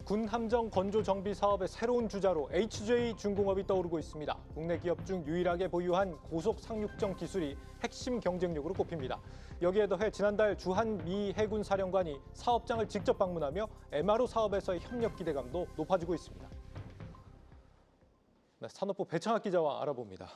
군 함정 건조 정비 사업의 새로운 주자로 HJ중공업이 떠오르고 있습니다. 국내 기업 중 유일하게 보유한 고속 상륙정 기술이 핵심 경쟁력으로 꼽힙니다. 여기에 더해 지난달 주한 미 해군 사령관이 사업장을 직접 방문하며 MRO 사업에서의 협력 기대감도 높아지고 있습니다. 네, 산업부 배창학 기자와 알아봅니다.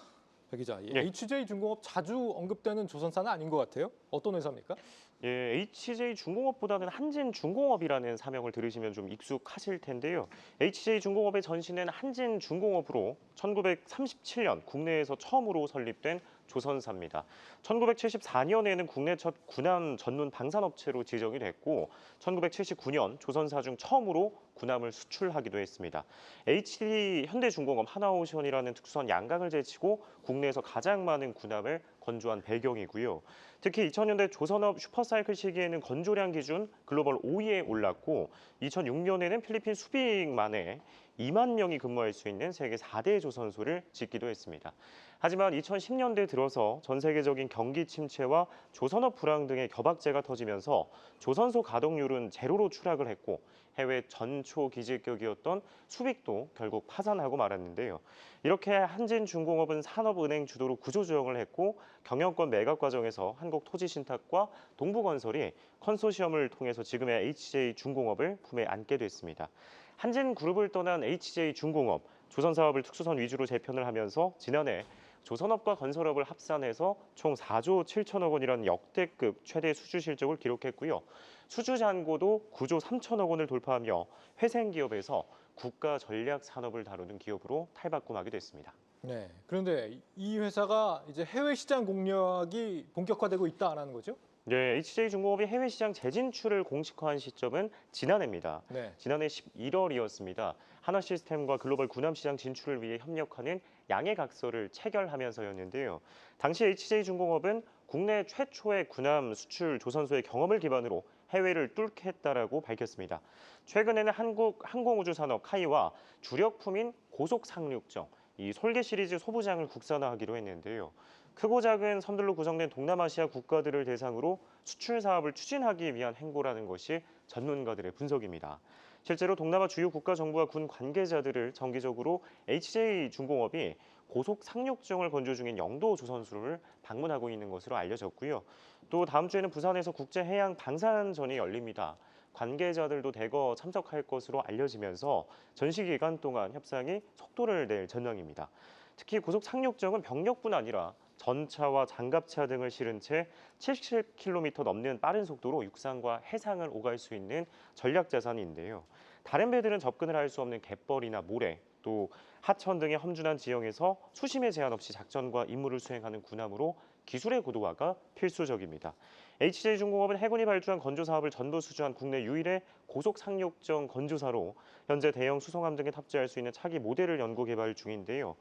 배 기자, HJ중공업 자주 언급되는 조선사는 아닌 것 같아요. 어떤 회사입니까? HJ중공업보다는 한진중공업이라는 사명을 들으시면 좀 익숙하실 텐데요. HJ중공업의 전신은 한진중공업으로 1937년 국내에서 처음으로 설립된 조선사입니다. 1974년에는 국내 첫 군함 전문 방산업체로 지정이 됐고 1979년 조선사 중 처음으로 군함을 수출하기도 했습니다. HD 현대중공업 하나오션이라는 특수한 양강을 제치고 국내에서 가장 많은 군함을 건조한 배경이고요. 특히 2000년대 조선업 슈퍼사이클 시기에는 건조량 기준 글로벌 5위에 올랐고 2006년에는 필리핀 수빅만에 2만 명이 근무할 수 있는 세계 4대 조선소를 짓기도 했습니다. 하지만 2010년대 들어서 전 세계적인 경기 침체와 조선업 불황 등의 겨박제가 터지면서 조선소 가동률은 제로로 추락을 했고 해외 전초 기지격이었던 수빅도 결국 파산하고 말았는데요. 이렇게 한진중공업은 산업은행 주도로 구조조정을 했고 경영권 매각 과정에서 한국토지신탁과 동부건설이 컨소시엄을 통해서 지금의 HJ중공업을 품에 안게 됐습니다. 한진그룹을 떠난 HJ중공업, 조선사업을 특수선 위주로 재편을 하면서 지난해 조선업과 건설업을 합산해서 총 4조 7천억 원이라는 역대급 최대 수주 실적을 기록했고요. 수주 잔고도 9조 3천억 원을 돌파하며 회생기업에서 국가 전략 산업을 다루는 기업으로 탈바꿈하게 됐습니다. 네, 그런데 이 회사가 이제 해외 시장 공략이 본격화되고 있다 안 하는 거죠? 네, HJ중공업이 해외 시장 재진출을 공식화한 시점은 지난해입니다. 네. 지난해 11월이었습니다. 하나시스템과 글로벌 군함 시장 진출을 위해 협력하는 양해각서를 체결하면서였는데요. 당시 HJ중공업은 국내 최초의 군함 수출 조선소의 경험을 기반으로 해외를 뚫겠다라고 밝혔습니다. 최근에는 한국 항공우주산업 카이와 주력품인 고속상륙정, 이 솔개 시리즈 소부장을 국산화하기로 했는데요. 크고 작은 섬들로 구성된 동남아시아 국가들을 대상으로 수출 사업을 추진하기 위한 행보라는 것이 전문가들의 분석입니다. 실제로 동남아 주요 국가 정부와 군 관계자들을 정기적으로 HJ중공업이 고속 상륙정을 건조 중인 영도 조선소를 방문하고 있는 것으로 알려졌고요. 또 다음 주에는 부산에서 국제해양 방산전이 열립니다. 관계자들도 대거 참석할 것으로 알려지면서 전시 기간 동안 협상이 속도를 낼 전망입니다. 특히 고속 상륙정은 병력뿐 아니라 전차와 장갑차 등을 실은 채 70km 넘는 빠른 속도로 육상과 해상을 오갈 수 있는 전략 자산인데요. 다른 배들은 접근을 할 수 없는 갯벌이나 모래, 또 하천 등의 험준한 지형에서 수심에 제한 없이 작전과 임무를 수행하는 군함으로 기술의 고도화가 필수적입니다. HJ중공업은 해군이 발주한 건조 사업을 전부 수주한 국내 유일의 고속 상륙정 건조사로 현재 대형 수송함 등에 탑재할 수 있는 차기 모델을 연구 개발 중인데요.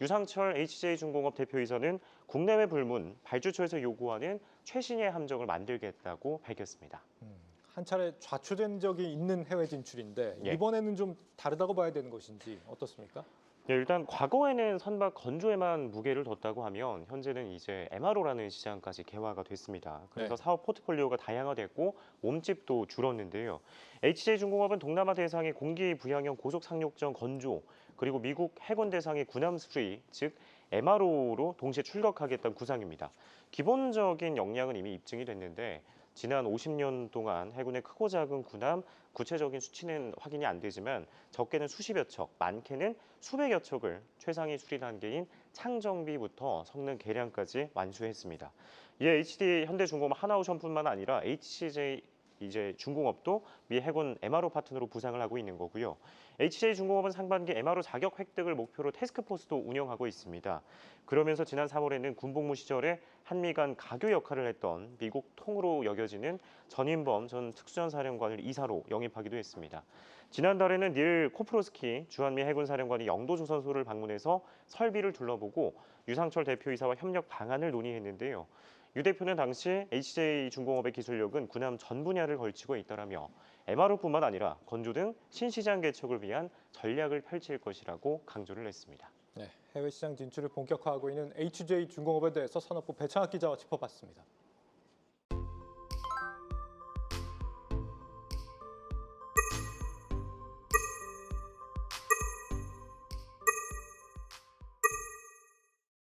유상철 HJ중공업 대표이사는 국내외 불문, 발주처에서 요구하는 최신의 함정을 만들겠다고 밝혔습니다. 한 차례 좌초된 적이 있는 해외 진출인데 예. 이번에는 좀 다르다고 봐야 되는 것인지 어떻습니까? 일단 과거에는 선박 건조에만 무게를 뒀다고 하면 현재는 이제 MRO라는 시장까지 개화가 됐습니다. 그래서 네. 사업 포트폴리오가 다양화됐고 몸집도 줄었는데요. HJ중공업은 동남아 대상의 공기 부양형 고속 상륙정 건조 그리고 미국 해군 대상의 군함 수리 즉 MRO로 동시에 출격하겠다는 구상입니다. 기본적인 역량은 이미 입증이 됐는데 지난 50년 동안 해군의 크고 작은 군함 구체적인 수치는 확인이 안 되지만 적게는 수십여 척, 많게는 수백여 척을 최상위 수리 단계인 창정비부터 성능 개량까지 완수했습니다. 이에 HD 현대중공업 하나오션뿐만 아니라 HJ 중공업도 미 해군 MRO 파트너로 부상을 하고 있는 거고요. HJ중공업은 상반기 MRO 자격 획득을 목표로 태스크포스도 운영하고 있습니다. 그러면서 지난 3월에는 군복무 시절에 한미 간 가교 역할을 했던 미국 통으로 여겨지는 전인범 전 특수전사령관을 이사로 영입하기도 했습니다. 지난달에는 닐 코프로스키 주한미 해군사령관이 영도조선소를 방문해서 설비를 둘러보고 유상철 대표이사와 협력 방안을 논의했는데요. 유 대표는 당시 HJ중공업의 기술력은 군함 전 분야를 걸치고 있다라며 MRO뿐만 아니라 건조 등 신시장 개척을 위한 전략을 펼칠 것이라고 강조를 했습니다. 네, 해외 시장 진출을 본격화하고 있는 HJ중공업에 대해서 산업부 배창학 기자와 짚어봤습니다.